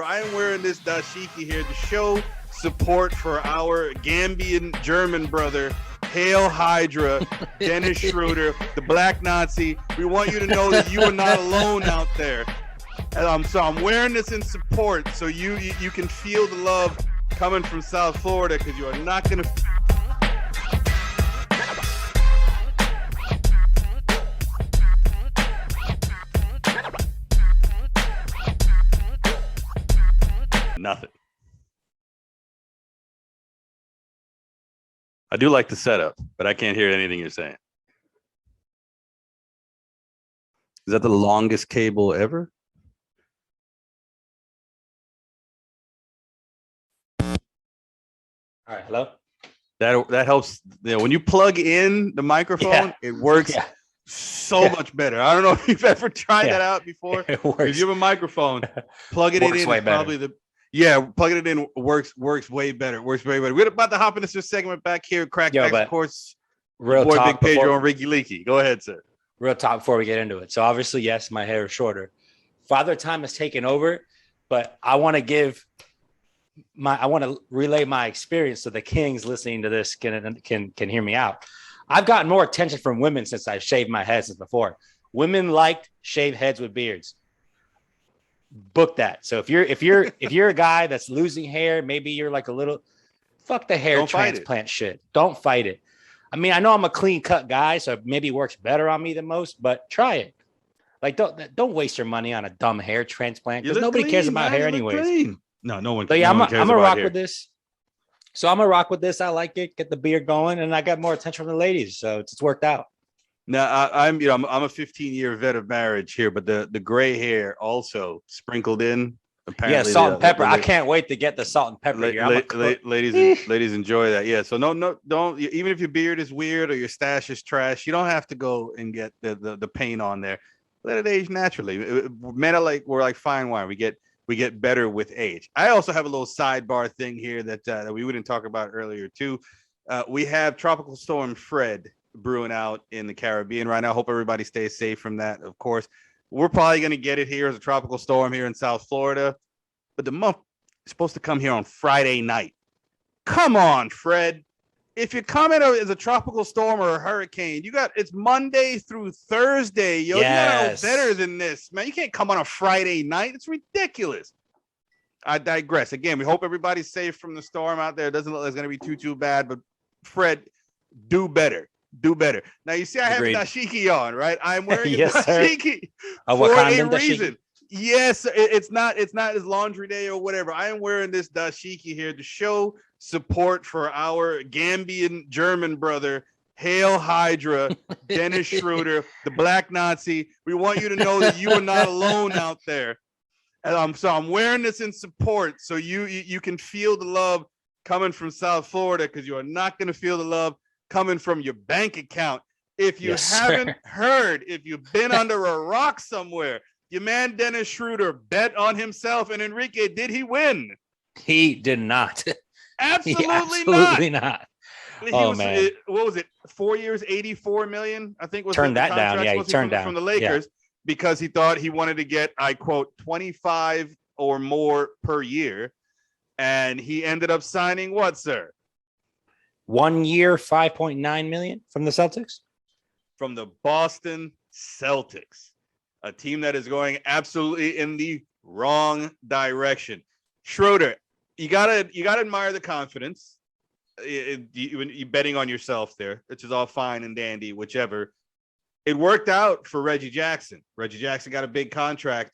I am wearing this dashiki here to show support for our Gambian German brother. Hail Hydra, Dennis Schroeder, the Black Nazi. We want you to know that you are not alone out there. So I'm wearing this in support so you can feel the love coming from South Florida, because you are not going to... Nothing. I do like the setup, but I can't hear anything you're saying. Is that the longest cable ever? All right, hello? That helps. You know, when you plug in the microphone, it works so much better. I don't know if you've ever tried that out before. It works. If you have a microphone, plugging it in is probably the... Yeah, plugging it in works way better. Works way better. We're about to hop into this segment back here. CrackBacks, of course. Real boy, talk, Big Pedro and Ricky Leaky. Go ahead, sir. Real talk before we get into it. So obviously, yes, my hair is shorter. Father Time has taken over, but I want to relay my experience so the kings listening to this can hear me out. I've gotten more attention from women since I shaved my head since before. Women liked shaved heads with beards. Book that. So if you're a guy that's losing hair, maybe you're like a little, fuck the hair transplant shit. Don't fight it. I mean, I know I'm a clean cut guy, so maybe it works better on me than most, but try it. Like, don't waste your money on a dumb hair transplant, because nobody cares about hair anyways. No one. So yeah, I'm gonna rock with this. So I'm gonna rock with this. I like it. Get the beard going, and I got more attention from the ladies, so it's worked out. Now I'm a 15-year vet of marriage here, but the gray hair also sprinkled in. Apparently, yeah, salt and pepper. I can't wait to get the salt and pepper here. Ladies enjoy that. Yeah, so don't. Even if your beard is weird or your stash is trash, you don't have to go and get the paint on there. Let it age naturally. Men we're like fine wine. We get better with age. I also have a little sidebar thing here that we didn't talk about earlier too. We have Tropical Storm Fred brewing out in the Caribbean right now. Hope everybody stays safe from that. Of course, we're probably going to get it here as a tropical storm here in South Florida, but the month is supposed to come here on Friday night. Come on, Fred. If you're coming as a tropical storm or a hurricane, it's Monday through Thursday. Yo, yes. You gotta know better than this, man. You can't come on a Friday night. It's ridiculous. I digress. Again, we hope everybody's safe from the storm out there. It doesn't look like it's going to be too bad, but Fred, do better. Do better. Now, you see, I have a dashiki on, right? I'm wearing a dashiki for a reason. Yes, it's not his laundry day or whatever. I am wearing this dashiki here to show support for our Gambian German brother. Hail Hydra, Dennis Schroeder, the Black Nazi. We want you to know that you are not alone out there. So I'm wearing this in support so you can feel the love coming from South Florida, because you are not going to feel the love coming from your bank account. If you haven't heard, if you've been under a rock somewhere, your man Dennis Schroeder bet on himself. And Enrique, did he win? He did not. Absolutely not. Man. What was it? 4 years, 84 million, I think was turned that down. Yeah, he turned down from the Lakers because he thought he wanted to get, I quote, 25 or more per year. And he ended up signing what, sir? 1 year, 5.9 million from the Celtics? From the Boston Celtics, a team that is going absolutely in the wrong direction. Schroeder, you gotta admire the confidence. You betting on yourself there, which is all fine and dandy, whichever. It worked out for Reggie Jackson. Reggie Jackson got a big contract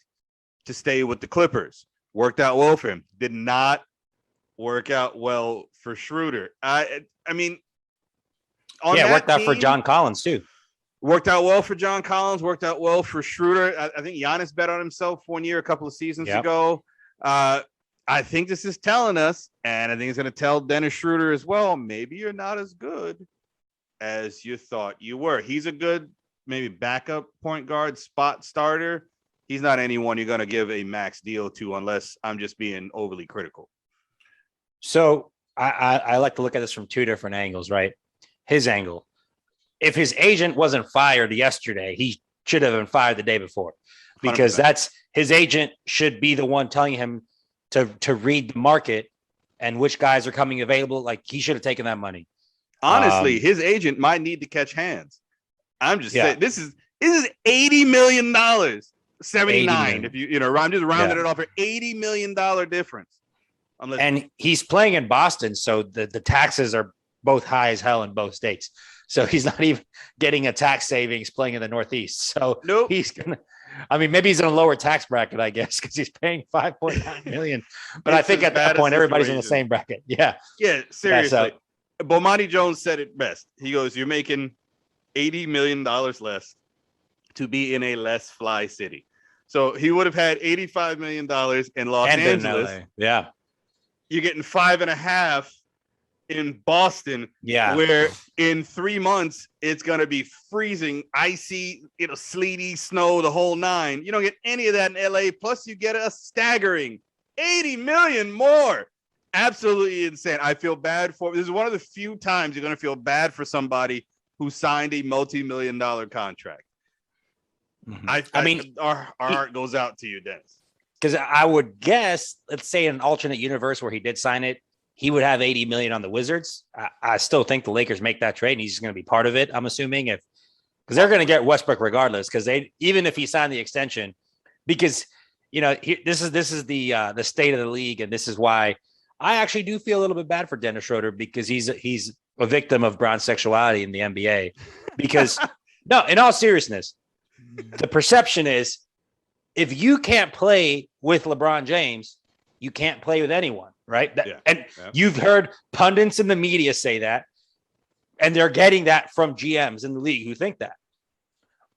to stay with the Clippers. Worked out well for him. Did not work out well for Schroeder. I mean, it worked out for John Collins too. Worked out well for John Collins. Worked out well for Schroeder. I think Giannis bet on himself 1 year, a couple of seasons ago. I think this is telling us, and I think it's going to tell Dennis Schroeder as well, maybe you're not as good as you thought you were. He's a good, maybe backup point guard, spot starter. He's not anyone you're going to give a max deal to unless I'm just being overly critical. So I like to look at this from two different angles, right? His angle. If his agent wasn't fired yesterday, he should have been fired the day before, because 100%. that's his agent should be the one telling him, to read the market and which guys are coming available. Like he should have taken that money. Honestly, his agent might need to catch hands. I'm just saying this is $80 million, 79. If I'm just rounding it off for $80 million difference. And he's playing in Boston, so the taxes are both high as hell in both states. So he's not even getting a tax savings playing in the Northeast. So he's gonna. I mean, maybe he's in a lower tax bracket, I guess, because he's paying $5.9 million. But I think at that point, everybody's in the same bracket. Yeah. Yeah. Seriously. Bomani Jones said it best. He goes, "You're making $80 million less to be in a less fly city." So he would have had $85 million in Los Angeles. Yeah. You're getting 5.5 in Boston, where in 3 months it's gonna be freezing, icy, sleety, snow, the whole nine. You don't get any of that in LA. Plus, you get a staggering $80 million more. Absolutely insane. I feel bad for. This is one of the few times you're gonna feel bad for somebody who signed a multi-million-dollar contract. Mm-hmm. I mean, our heart goes out to you, Dennis. Because I would guess, let's say in an alternate universe where he did sign it, he would have $80 million on the Wizards. I still think the Lakers make that trade, and he's going to be part of it. I'm assuming because they're going to get Westbrook regardless. Because even if he signed the extension, because this is the state of the league, and this is why I actually do feel a little bit bad for Dennis Schroeder, because he's a victim of brown sexuality in the NBA. Because no, in all seriousness, the perception is if you can't play with LeBron James, you can't play with anyone, right? You've heard pundits in the media say that, and they're getting that from GMs in the league who think that.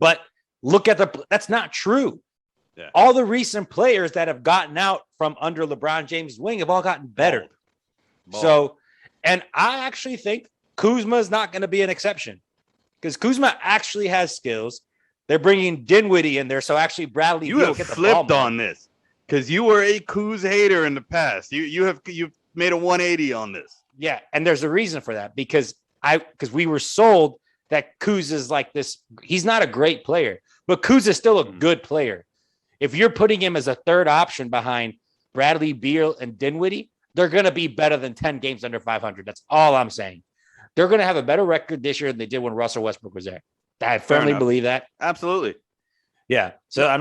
But look at that's not true. Yeah. All the recent players that have gotten out from under LeBron James' wing have all gotten better. Ball. So, and I actually think Kuzma is not going to be an exception, because Kuzma actually has skills. They're bringing Dinwiddie in there, so actually Bradley Beal get the flipped on this, because you were a Kuz hater in the past. You've made a 180 on this. Yeah, and there's a reason for that, because we were sold that Kuz is like this. He's not a great player, but Kuz is still a good player. If you're putting him as a third option behind Bradley Beal and Dinwiddie, they're going to be better than 10 games under 500. That's all I'm saying. They're going to have a better record this year than they did when Russell Westbrook was there. I firmly believe that. Absolutely. Yeah. So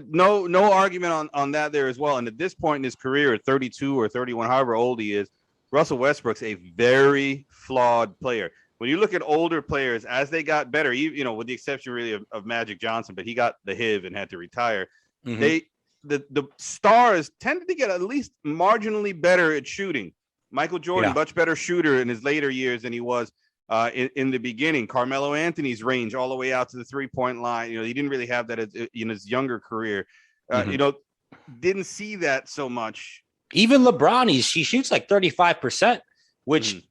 no argument on that there as well. And at this point in his career, at 32 or 31, however old he is, Russell Westbrook's a very flawed player. When you look at older players, as they got better, with the exception really of Magic Johnson, but he got the HIV and had to retire. Mm-hmm. The stars tended to get at least marginally better at shooting. Michael Jordan, much better shooter in his later years than he was in the beginning. Carmelo Anthony's range all the way out to the 3-point line. He didn't really have that in his younger career. Didn't see that so much. Even LeBron, he shoots like 35%, which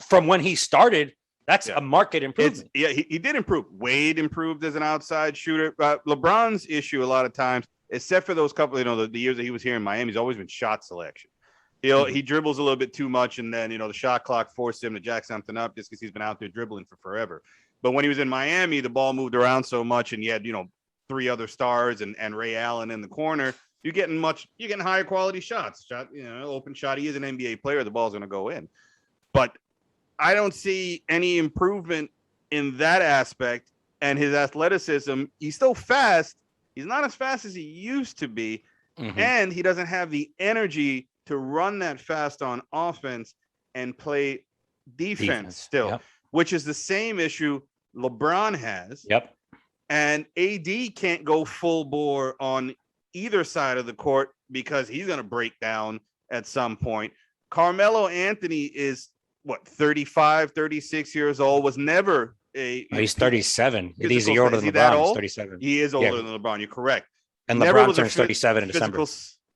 from when he started, that's a market improvement. He did improve. Wade improved as an outside shooter. LeBron's issue a lot of times, except for those couple, the years that he was here in Miami, he's always been shot selection. He dribbles a little bit too much, and then the shot clock forced him to jack something up just because he's been out there dribbling for forever. But when he was in Miami, the ball moved around so much, and you had 3 other stars and Ray Allen in the corner. You're getting higher quality shots. Open shot. He is an NBA player. The ball's going to go in. But I don't see any improvement in that aspect. And his athleticism, he's still fast. He's not as fast as he used to be. Mm-hmm. And he doesn't have the energy to run that fast on offense and play defense still, which is the same issue LeBron has. Yep. And AD can't go full bore on either side of the court because he's going to break down at some point. Carmelo Anthony is 35, 36 years old, was never he's 37. He's a year older than LeBron. He's 37. He is older than LeBron. You're correct. And LeBron turns 37 in December.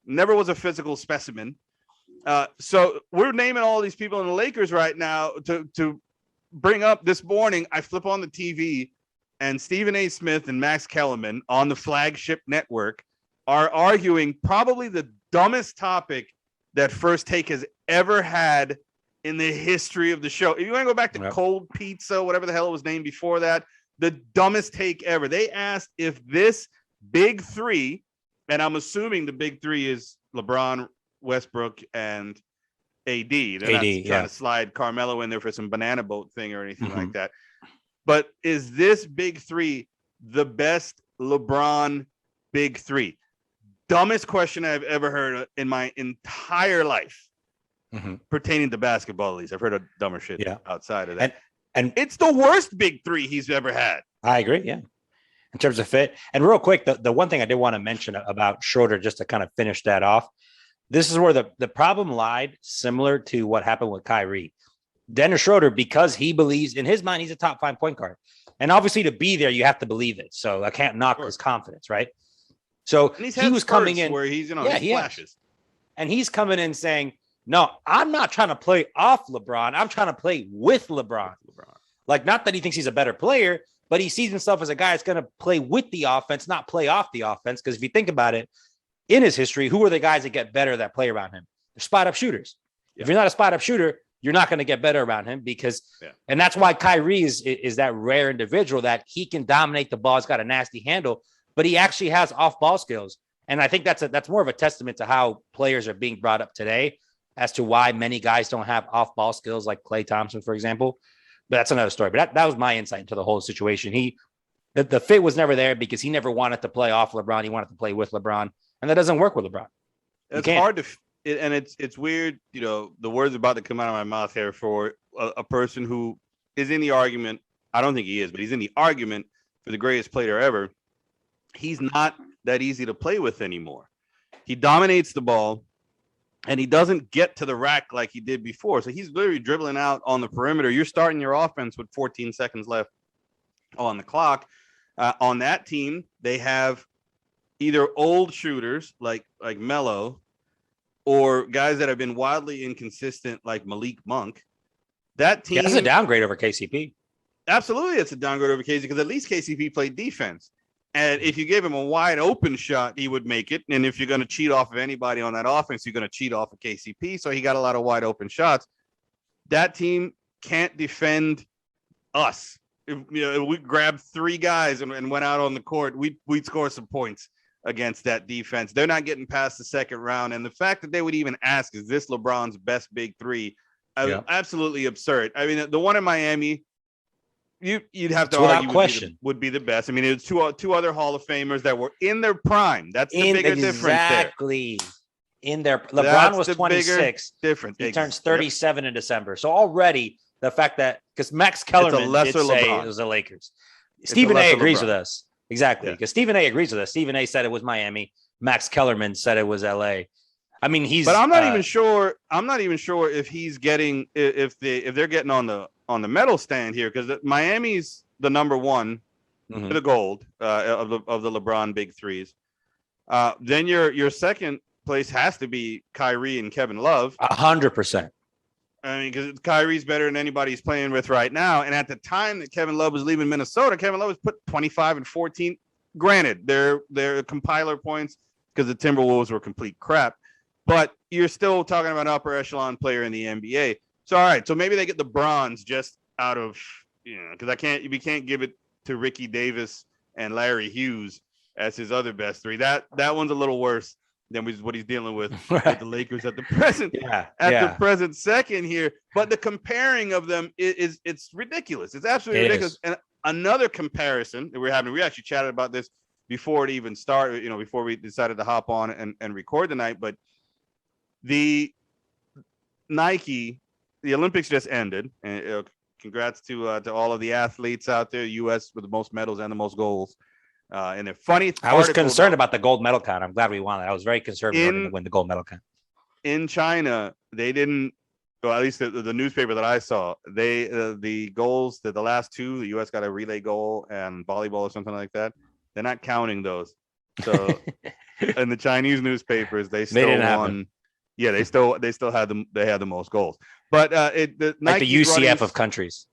Never was a physical specimen. So we're naming all these people in the Lakers right now to bring up this morning. I flip on the TV and Stephen A. Smith and Max Kellerman on the flagship network are arguing probably the dumbest topic that First Take has ever had in the history of the show. If you want to go back to Cold Pizza, whatever the hell it was named before that, the dumbest take ever. They asked if this big three, and I'm assuming the big three is LeBron, Westbrook and AD. They're not trying to slide Carmelo in there for some banana boat thing or anything like that. But is this big three the best LeBron big three? Dumbest question I've ever heard in my entire life pertaining to basketball. At least I've heard of dumber shit outside of that. And it's the worst big three he's ever had. I agree. Yeah. In terms of fit. And real quick, the one thing I did want to mention about Schroeder, just to kind of finish that off, this is where the problem lied, similar to what happened with Kyrie. Dennis Schroeder, because he believes in his mind, he's a top 5 point guard. And obviously to be there, you have to believe it. So I can't knock his confidence, right? So he was coming in where he's, he flashes. And he's coming in saying, no, I'm not trying to play off LeBron. I'm trying to play with LeBron. Like, not that he thinks he's a better player, but he sees himself as a guy that's going to play with the offense, not play off the offense. Because if you think about it, in his history, who are the guys that get better that play around him? They're spot-up shooters. Yeah. If you're not a spot-up shooter, you're not going to get better around him because, and that's why Kyrie is that rare individual that he can dominate the ball. He's got a nasty handle, but he actually has off-ball skills. And I think that's more of a testament to how players are being brought up today as to why many guys don't have off-ball skills like Klay Thompson, for example. But that's another story. But that was my insight into the whole situation. The fit was never there because he never wanted to play off LeBron. He wanted to play with LeBron. And that doesn't work with LeBron. It's hard to and it's weird, the words about to come out of my mouth here for a person who is in the argument. I don't think he is, but he's in the argument for the greatest player ever. He's not that easy to play with anymore. He dominates the ball and he doesn't get to the rack like he did before. So he's literally dribbling out on the perimeter. You're starting your offense with 14 seconds left on the clock. On that team, they have either old shooters like Melo or guys that have been wildly inconsistent like Malik Monk. That team that's a downgrade over KCP. Absolutely, it's a downgrade over KCP because at least KCP played defense. And if you gave him a wide open shot, he would make it. And if you're going to cheat off of anybody on that offense, you're going to cheat off of KCP. So he got a lot of wide open shots. That team can't defend us. If we grabbed 3 guys and went out on the court, we'd score some points against that defense. They're not getting past the second round. And the fact that they would even ask, is this LeBron's best big three? Absolutely absurd. I mean, the one in Miami, you'd have to argue would be the best. I mean, it's two other Hall of Famers that were in their prime. That's the bigger difference there. Exactly. In their LeBron was 26. Difference. He turns 37 in December. So already the fact that because Max Kellerman did say it was the Lakers. Stephen A agrees with us. Exactly. Because Stephen A agrees with us. Stephen A said it was Miami. Max Kellerman said it was LA. I mean, but I'm not even sure. I'm not even sure if he's getting if they're getting on the medal stand here because Miami's the number one for the gold of the LeBron big threes. Then your second place has to be Kyrie and Kevin Love. 100%. I mean, because Kyrie's better than anybody he's playing with right now. And at the time that Kevin Love was leaving Minnesota, Kevin Love was put 25 and 14. Granted, they're compiler points because the Timberwolves were complete crap. But you're still talking about an upper echelon player in the NBA. So, all right. So maybe they get the bronze just out of, because we can't give it to Ricky Davis and Larry Hughes as his other best three. That one's a little worse than what he's dealing with the Lakers at the present the present second here. But the comparing of them it's ridiculous. It's absolutely ridiculous. And another comparison that we're having, we actually chatted about this before it even started, before we decided to hop on and record tonight. But the Nike, the Olympics just ended, and congrats to all of the athletes out there, U.S. with the most medals and the most goals. And a funny, I was concerned about the gold medal count. I'm glad we won it. I was very concerned to win the gold medal count. In China, they didn't. Well, at least the newspaper that I saw, the goals that the last two, the U.S. got a relay goal and volleyball or something like that. They're not counting those. So in the Chinese newspapers, they still won. Yeah, they still had them. They had the most goals. But like the UCF of countries.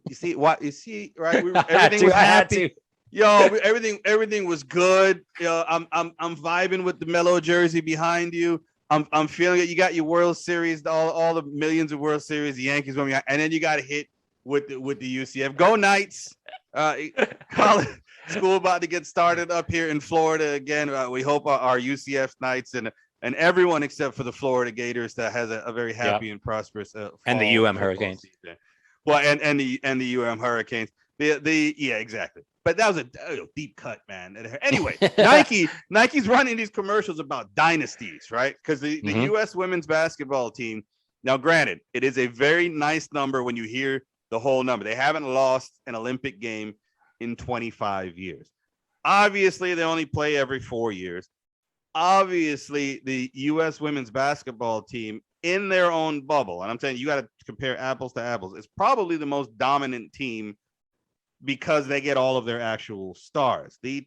You see what? You see, right? Everything was happy. Yo, everything was good. I'm vibing with the Melo jersey behind you. I'm feeling it. You got your World Series, all the millions of World Series, the Yankees won, and then you got hit with the UCF. Go Knights! College school about to get started up here in Florida again. We hope our UCF Knights and and everyone except for the Florida Gators that has a very happy and prosperous and the Hurricanes. Season. Well, and the Hurricanes. Yeah, exactly. But that was a deep cut, man. Anyway, Nike's running these commercials about dynasties, right? Because the U.S. women's basketball team. Now, granted, it is a very nice number when you hear the whole number. They haven't lost an Olympic game in 25 years. Obviously, they only play every 4 years. Obviously, the U.S. women's basketball team in their own bubble, and I'm saying you got to compare apples to apples, is probably the most dominant team because they get all of their actual stars. The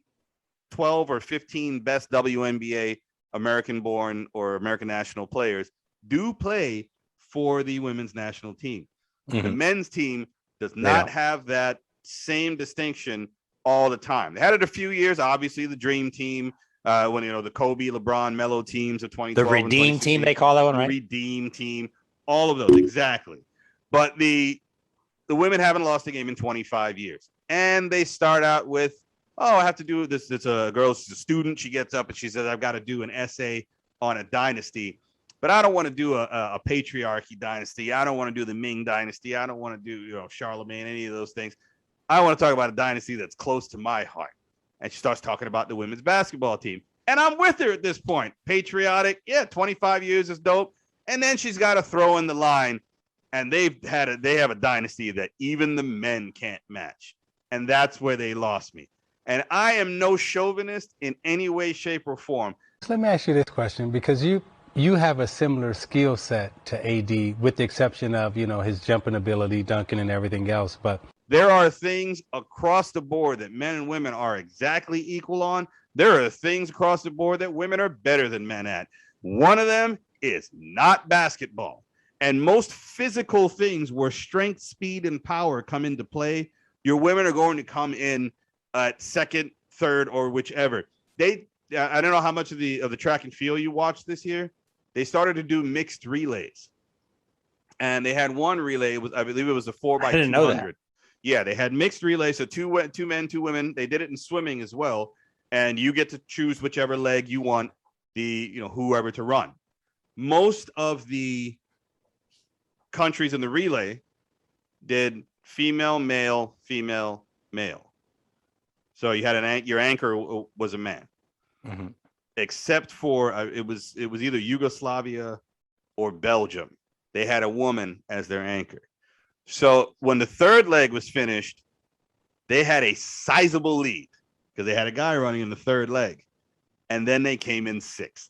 12 or 15 best WNBA American-born or American national players do play for the women's national team. The men's team does not have that same distinction all the time. They had it a few years, obviously the dream team, when the Kobe, LeBron, Melo teams of 2012. The redeem team, they call that one, right? Redeem team, all of those, exactly. But the women haven't lost a game in 25 years. And they start out with, I have to do this. It's a girl, she's a student. She gets up and she says, I've got to do an essay on a dynasty. But I don't want to do a patriarchy dynasty. I don't want to do the Ming dynasty. I don't want to do, Charlemagne, any of those things. I want to talk about a dynasty that's close to my heart. And she starts talking about the women's basketball team. And I'm with her at this point. Patriotic. Yeah, 25 years is dope. And then she's got to throw in the line. And they have a dynasty that even the men can't match. And that's where they lost me. And I am no chauvinist in any way, shape, or form. Let me ask you this question, because you have a similar skill set to AD, with the exception of, his jumping ability, dunking, and everything else. But there are things across the board that men and women are exactly equal on. There are things across the board that women are better than men at. One of them is not basketball. And most physical things where strength, speed, and power come into play, your women are going to come in at second, third, or whichever. I don't know how much of the track and field you watched this year. They started to do mixed relays. And they had one relay, I believe it was a 4x200. I didn't know that. Yeah, they had mixed relays, so two men, 2 women. They did it in swimming as well, and you get to choose whichever leg you want whoever to run. Most of the countries in the relay did female, male, female, male. So you had your anchor was a man, except for it was either Yugoslavia or Belgium. They had a woman as their anchor. So when the third leg was finished, they had a sizable lead because they had a guy running in the third leg, and then they came in sixth.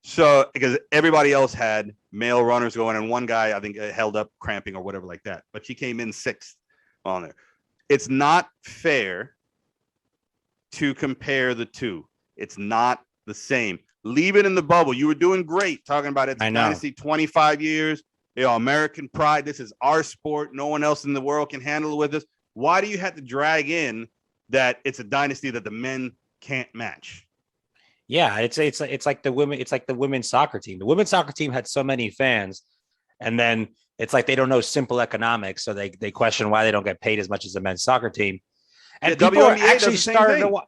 So because everybody else had male runners going, and one guy I think held up cramping or whatever like that, but she came in sixth on there. It's not fair to compare the two. It's not the same. Leave it in the bubble. You were doing great talking about it. Dynasty 25 years. American pride. This is our sport. No one else in the world can handle it with us. Why do you have to drag in that it's a dynasty that the men can't match? Yeah, it's like the women. It's like the women's soccer team. The women's soccer team had so many fans, and then it's like they don't know simple economics, so they question why they don't get paid as much as the men's soccer team. And people are actually starting to watch.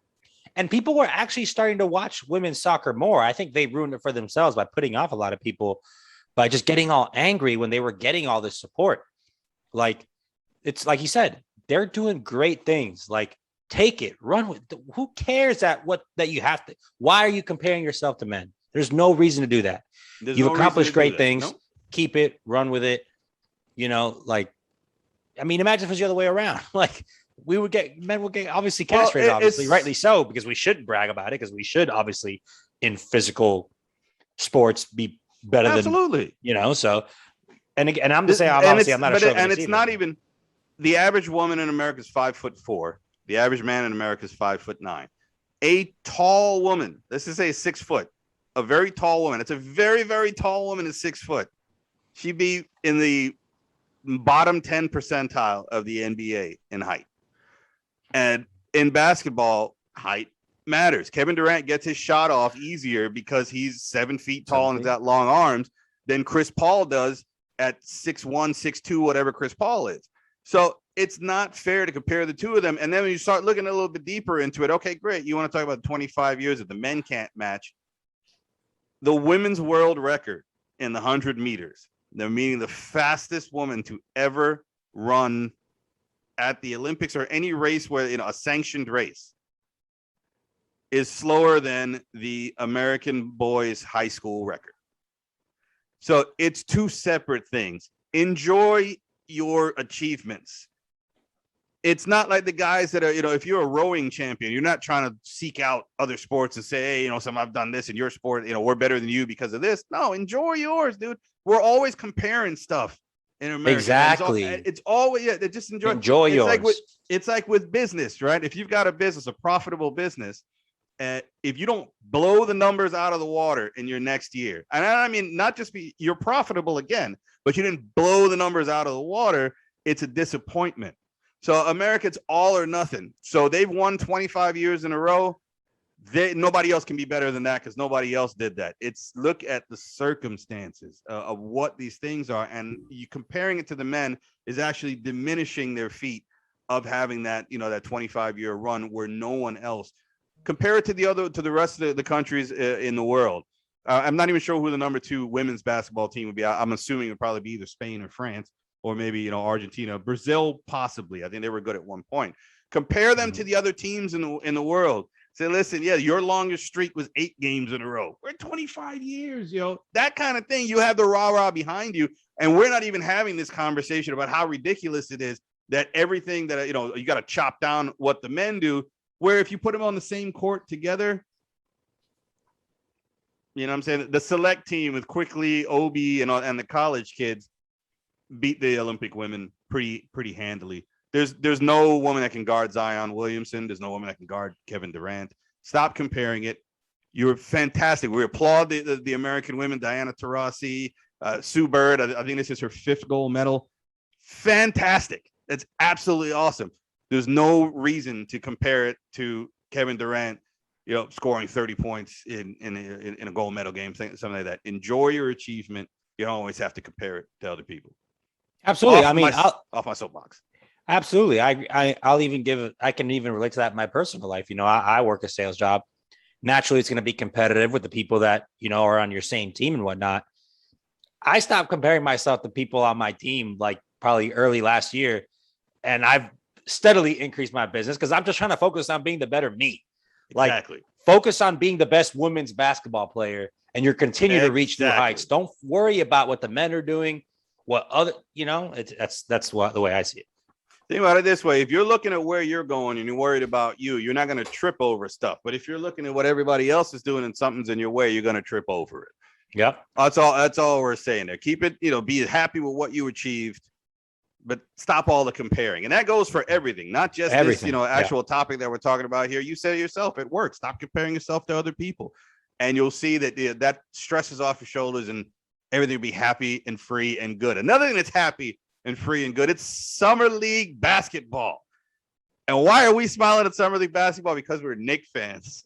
And people were actually starting to watch women's soccer more. I think they ruined it for themselves by putting off a lot of people by just getting all angry when they were getting all this support. Like, it's like you said, they're doing great things. Like, take it, run with. Who cares that you have to? Why are you comparing yourself to men? There's no reason to do that. You've accomplished great things. Nope. Keep it, run with it. Imagine if it was the other way around. Like, men would get obviously castrated, obviously, rightly so, because we shouldn't brag about it, because we should obviously in physical sports be better absolutely than, so and I'm just saying I'm not a chauvinist, and it's not even the average woman in America is 5'4". The average man in America is 5'9". A tall woman, let's just say 6 foot, a very tall woman. It's a very, very tall woman is 6 foot. She'd be in the bottom 10 percentile of the NBA in height. And in basketball, height matters. Kevin Durant gets his shot off easier because he's 7 feet tall and has got long arms than Chris Paul does at 6'1", 6'2", whatever Chris Paul is. So it's not fair to compare the two of them. And then when you start looking a little bit deeper into it, okay, great. You want to talk about 25 years that the men can't match. the women's world record in the 100 meters. They're meaning the fastest woman to ever run at the Olympics or any race where, a sanctioned race, is slower than the American boys high school record. So it's two separate things. Enjoy your achievements. It's not like the guys that are, if you're a rowing champion, you're not trying to seek out other sports and say, hey, some I've done this in your sport, we're better than you because of this. No, enjoy yours, dude. We're always comparing stuff in America. Exactly. It's always, just enjoy yours. It's like with business, right? If you've got a business, a profitable business, if you don't blow the numbers out of the water in your next year, and I mean, not just you're profitable again, but you didn't blow the numbers out of the water, it's a disappointment. So America, it's all or nothing. So they've won 25 years in a row. Nobody else can be better than that because nobody else did that. It's look at the circumstances of what these things are, and you comparing it to the men is actually diminishing their feat of having that, that 25-year run where no one else. Compare it to the rest of the countries in the world. I'm not even sure who the number 2 women's basketball team would be. I'm assuming it would probably be either Spain or France. Or maybe, Argentina, Brazil, possibly. I think they were good at one point. Compare them to the other teams in the world. Say, listen, your longest streak was 8 games in a row. We're 25 years, that kind of thing. You have the rah-rah behind you. And we're not even having this conversation about how ridiculous it is that everything that, you got to chop down what the men do, where if you put them on the same court together, what I'm saying? The select team with Quickly, Obi, and the college kids beat the Olympic women pretty handily. There's no woman that can guard Zion Williamson. There's no woman that can guard Kevin Durant. Stop comparing it. You're fantastic. We applaud the American women, Diana Taurasi, Sue Bird. I think this is her 5th gold medal. Fantastic. That's absolutely awesome. There's no reason to compare it to Kevin Durant, scoring 30 points in a gold medal game, something like that. Enjoy your achievement. You don't always have to compare it to other people. Absolutely. Off my soapbox. Absolutely. I'll even I can even relate to that in my personal life. I work a sales job. Naturally, it's going to be competitive with the people that, are on your same team and whatnot. I stopped comparing myself to people on my team, like probably early last year. And I've steadily increased my business because I'm just trying to focus on being the better me. Exactly. Focus on being the best women's basketball player and you'll continue to reach new heights. Don't worry about what the men are doing. What other, that's the way I see it. Think about it this way. If you're looking at where you're going and you're worried about you're not going to trip over stuff. But if you're looking at what everybody else is doing and something's in your way, you're going to trip over it. Yep. That's all we're saying there. Keep it, be happy with what you achieved, but stop all the comparing. And that goes for everything, not just everything. This, actual topic that we're talking about here. You said it yourself at work. Stop comparing yourself to other people. And you'll see that that stresses off your shoulders and everything will be happy and free and good. Another thing that's happy and free and good, it's Summer League basketball. And why are we smiling at Summer League basketball? Because we're Knicks fans.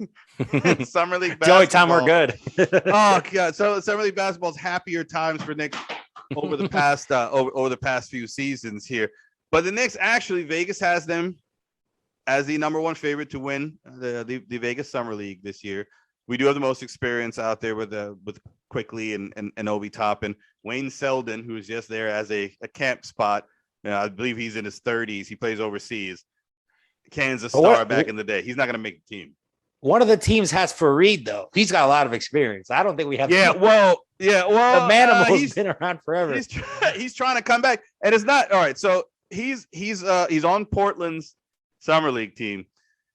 Summer League basketball. The only time we're good. Oh, God. So Summer League basketball is happier times for Knicks over the past over the past few seasons here. But the Knicks, actually, Vegas has them as the number 1 favorite to win the Vegas Summer League this year. We do have the most experience out there with Quickly and Obi Toppin. Wayne Selden, who is just there as a camp spot. I believe he's in his 30s. He plays overseas. Kansas star back in the day. He's not going to make the team. One of the teams has Fareed, though. He's got a lot of experience. I don't think we have. Well, the Manimal's been around forever. He's trying to come back, and it's not all right. So he's on Portland's Summer League team.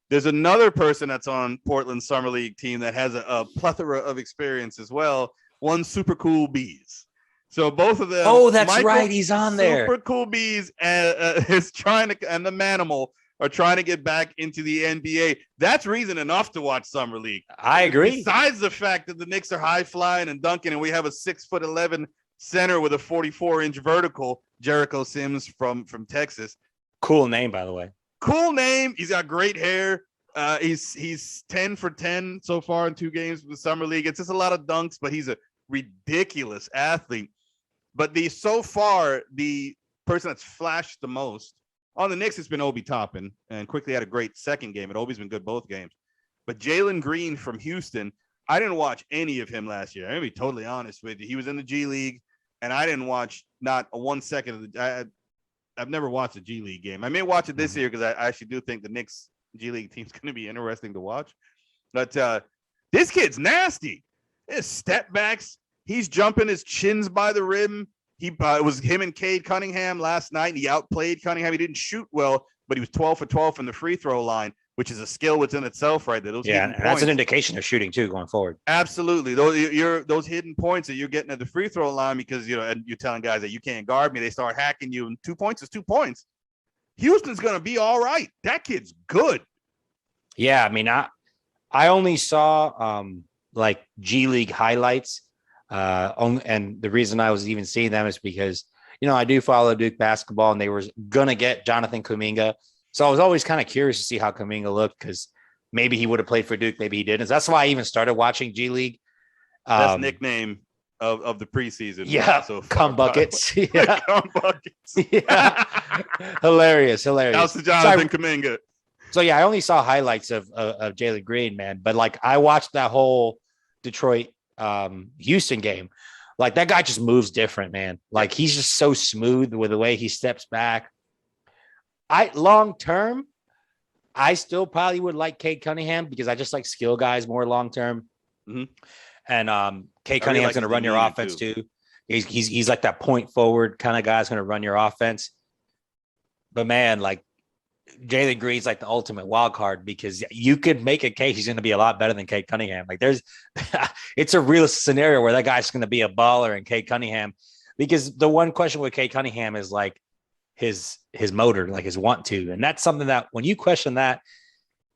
There's another person that's on Portland's Summer League team that has a plethora of experience as well. One Super Cool Bees. So both of them. Oh, that's right. He's on there. Super Cool Bees is trying to, and the Manimal are trying to get back into the NBA. That's reason enough to watch Summer League. I agree. Besides the fact that the Knicks are high flying and dunking, and we have a 6'11" center with a 44-inch vertical, Jericho Sims from Texas. Cool name, by the way. Cool name. He's got great hair. He's 10 for 10 so far in 2 games with the Summer League. It's just a lot of dunks, but he's a ridiculous athlete. But so far, the person that's flashed the most on the Knicks has been Obi Toppin, and Quickly had a great second game. And Obi's been good both games. But Jalen Green from Houston, I didn't watch any of him last year. I'm gonna be totally honest with you. He was in the G League, and I didn't watch not a 1 second of the. I've never watched a G League game. I may watch it this year because I actually do think the Knicks G League team's going to be interesting to watch. But this kid's nasty. His step backs. He's jumping his chins by the rim. It was him and Cade Cunningham last night. And he outplayed Cunningham. He didn't shoot well, but he was 12 for 12 from the free throw line, which is a skill within itself, right there. And that's an indication of shooting too going forward. Absolutely, those hidden points that you're getting at the free throw line because and you're telling guys that you can't guard me. They start hacking you, and 2 points is 2 points. Houston's gonna be all right. That kid's good. Yeah, I mean, I only saw like G League highlights, and the reason I was even seeing them is because I do follow Duke basketball, and they were gonna get Jonathan Kuminga. So I was always kind of curious to see how Kuminga looked because maybe he would have played for Duke, maybe he didn't. So that's why I even started watching G League. That's nickname of the preseason. Yeah, so cum buckets. Yeah, cum buckets. Yeah, hilarious. That's the Jonathan Kuminga. So yeah, I only saw highlights of Jalen Green, man. But like I watched that whole Detroit Houston game. Like that guy just moves different, man. Like he's just so smooth with the way he steps back. Long term, I still probably would like Cade Cunningham because I just like skill guys more long term. Mm-hmm. And Cade Cunningham's going to run your offense too. He's like that point forward kind of guy who's going to run your offense. But man, like Jalen Green's like the ultimate wild card because you could make a case he's going to be a lot better than Cade Cunningham. Like it's a real scenario where that guy's going to be a baller in Cade Cunningham because the one question with Cade Cunningham is like his motor, like his want to. And that's something that when you question that,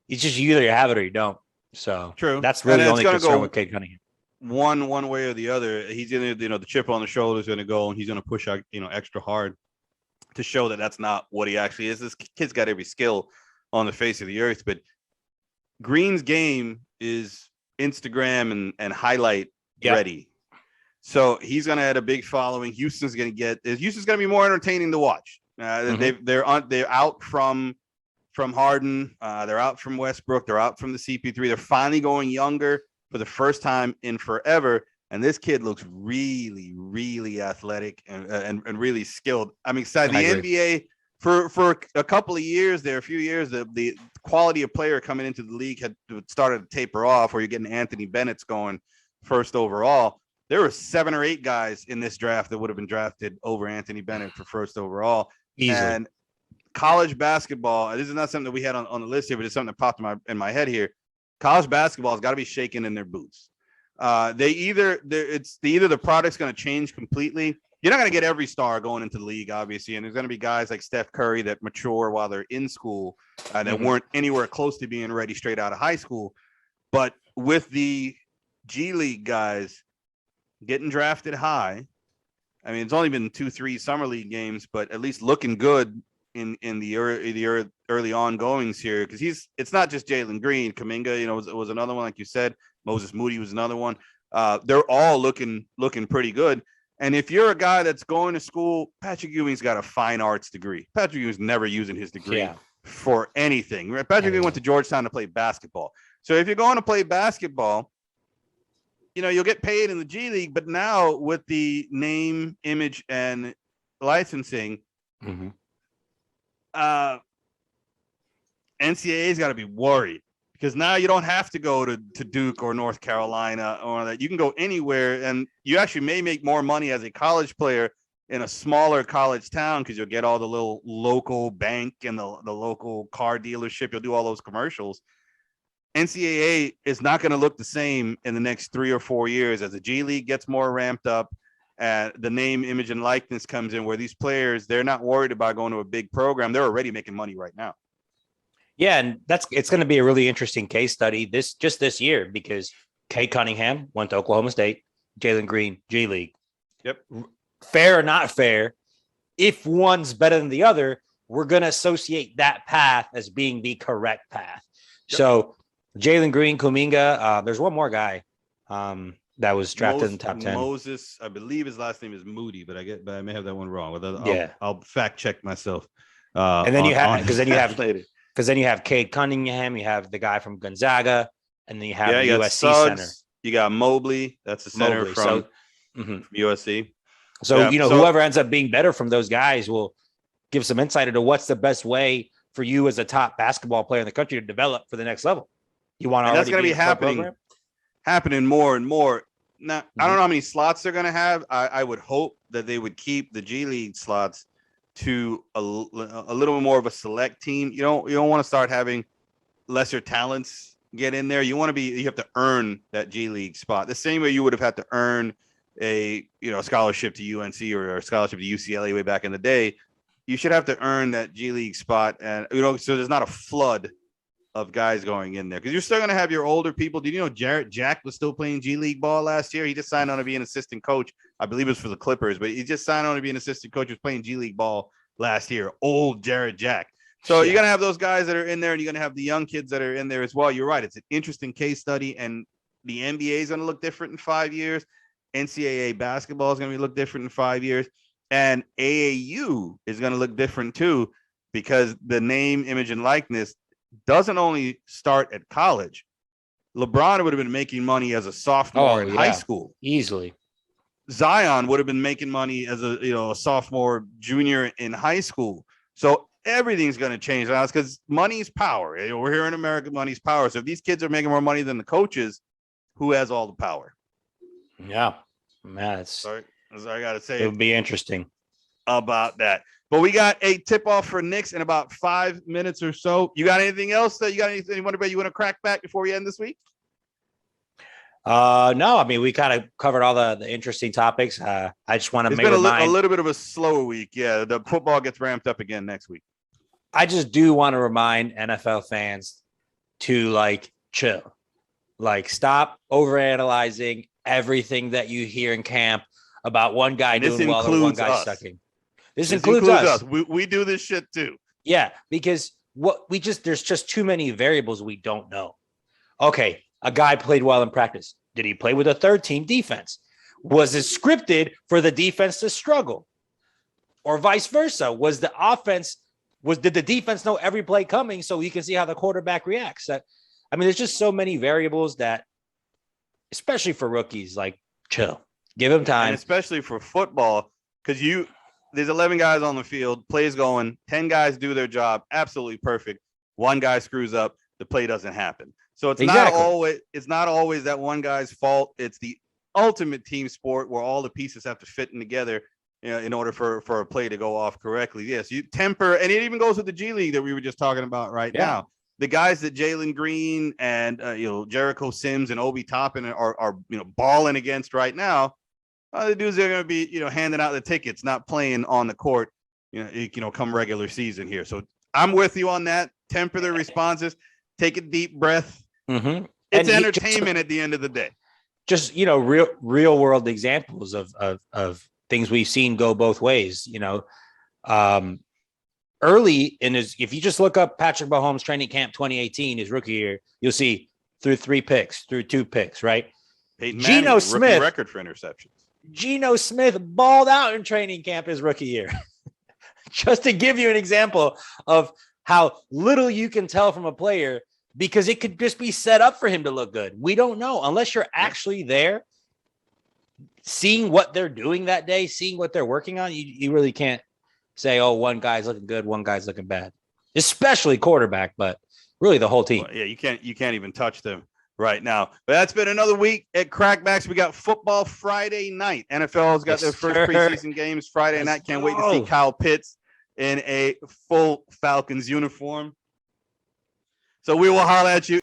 it's just you either have it or you don't. So true. That's really the only concern with Cade Cunningham. One way or the other, he's gonna, the chip on the shoulder is gonna go, and he's gonna push out, extra hard to show that that's not what he actually is. This kid's got every skill on the face of the earth, but Green's game is Instagram and highlight ready. So he's gonna have a big following. Houston's gonna be more entertaining to watch. They're out from Harden. They're out from Westbrook. They're out from the CP3. They're finally going younger for the first time in forever. And this kid looks really, really athletic and really skilled. I'm excited. The NBA for a couple of years there, a few years, the quality of player coming into the league had started to taper off, where you're getting Anthony Bennett's going first overall. There were 7 or 8 guys in this draft that would have been drafted over Anthony Bennett for first overall. Easily. And college basketball, this is not something that we had on the list here, but it's something that popped in my head here. College basketball has got to be shaken in their boots. Either the product's going to change completely. You're not going to get every star going into the league, obviously, and there's going to be guys like Steph Curry that mature while they're in school that weren't anywhere close to being ready straight out of high school. But with the G League guys getting drafted high, I mean, it's only been 2-3 summer league games, but at least looking good in the early ongoings here, because it's not just Jalen Green. Kuminga, was another one, like you said. Moses Moody was another one. They're all looking pretty good. And if you're a guy that's going to school, Patrick Ewing's got a fine arts degree. Patrick Ewing's never using his degree for anything. Patrick Ewing went to Georgetown to play basketball. So if you're going to play basketball, you'll get paid in the G League. But now with the name, image, and licensing, NCAA's got to be worried, because now you don't have to go to Duke or North Carolina or that. You can go anywhere, and you actually may make more money as a college player in a smaller college town, because you'll get all the little local bank and the local car dealership. You'll do all those commercials. NCAA is not going to look the same in the next 3 or 4 years as the G League gets more ramped up. The name, image, and likeness comes in, where these players, they're not worried about going to a big program. They're already making money right now. Yeah, and it's going to be a really interesting case study this year, because Cade Cunningham went to Oklahoma State, Jalen Green, G League. Yep. Fair or not fair, if one's better than the other, we're going to associate that path as being the correct path. Yep. So Jalen Green, Kuminga, there's one more guy that was drafted in the top 10. Moses, I believe his last name is Moody, but I may have that one wrong. I'll fact check myself. And then because then you have Cade Cunningham, you have the guy from Gonzaga, and then you have USC Suggs, center. You got Mobley. That's the center from USC. So, yeah, whoever ends up being better from those guys will give some insight into what's the best way for you as a top basketball player in the country to develop for the next level. You want to that's going to be happening more and more. Now, I don't know how many slots they're going to have. I would hope that they would keep the G League slots to a little more of a select team. You don't want to start having lesser talents get in there. You have to earn that G League spot the same way you would have had to earn a scholarship to UNC or a scholarship to UCLA way back in the day. You should have to earn that G League spot, and so there's not a flood of guys going in there because you're still going to have your older people. Did you know Jarrett Jack was still playing G League ball last year? He just signed on to be an assistant coach. I believe it was for the Clippers, but he just signed on to be an assistant coach. He was playing G League ball last year. Old Jarrett Jack. So you're going to have those guys that are in there, and you're going to have the young kids that are in there as well. You're right. It's an interesting case study, and the NBA is going to look different in 5 years. NCAA basketball is going to look different in 5 years. And AAU is going to look different too, because the name, image, and likeness doesn't only start at college. LeBron would have been making money as a sophomore in high school. Easily. Zion would have been making money as a sophomore, junior in high school. So everything's going to change now because money's power. We're here in America, money's power. So if these kids are making more money than the coaches, who has all the power? Yeah, man, sorry, I got to say it would be interesting about that. But we got a tip off for Knicks in about 5 minutes or so. You got anything else that you want to crack back before we end this week? No, I mean, we kind of covered all the interesting topics. I just want to make a little bit of a slower week. Yeah, the football gets ramped up again next week. I just do want to remind NFL fans to chill, stop overanalyzing everything that you hear in camp about one guy doing well and one guy sucking. This includes us. We do this shit too. Yeah, because there's just too many variables we don't know. Okay, a guy played well in practice. Did he play with a third team defense? Was it scripted for the defense to struggle? Or vice versa? Did the defense know every play coming so you can see how the quarterback reacts? There's just so many variables that, especially for rookies, chill. Give them time. And especially for football, because there's 11 guys on the field, plays going, 10 guys do their job absolutely perfect. One guy screws up, the play doesn't happen. So it's not always that one guy's fault. It's the ultimate team sport where all the pieces have to fit in together in order for a play to go off correctly. Yes, you temper, and it even goes with the G League that we were just talking about now. The guys that Jalen Green and Jericho Sims and Obi Toppin are balling against right now. The dudes are going to be handing out the tickets, not playing on the court. Come regular season here. So I'm with you on that. Temper the responses. Take a deep breath. Mm-hmm. It's entertainment at the end of the day. Just real world examples of things we've seen go both ways. Early in if you just look up Patrick Mahomes training camp 2018, his rookie year, you'll see through 2 picks, right? Peyton Manning, Geno Smith record for interceptions. Geno Smith balled out in training camp his rookie year. Just to give you an example of how little you can tell from a player, because it could just be set up for him to look good. We don't know unless you're actually there, seeing what they're doing that day, seeing what they're working on. You really can't say, oh, one guy's looking good, one guy's looking bad, especially quarterback, but really the whole team. Well, yeah, you can't even touch them right now. But that's been another week at CrackBacks. We got football Friday night. NFL's got their first preseason games Friday night. Can't wait to see Kyle Pitts in a full Falcons uniform. So we will holler at you.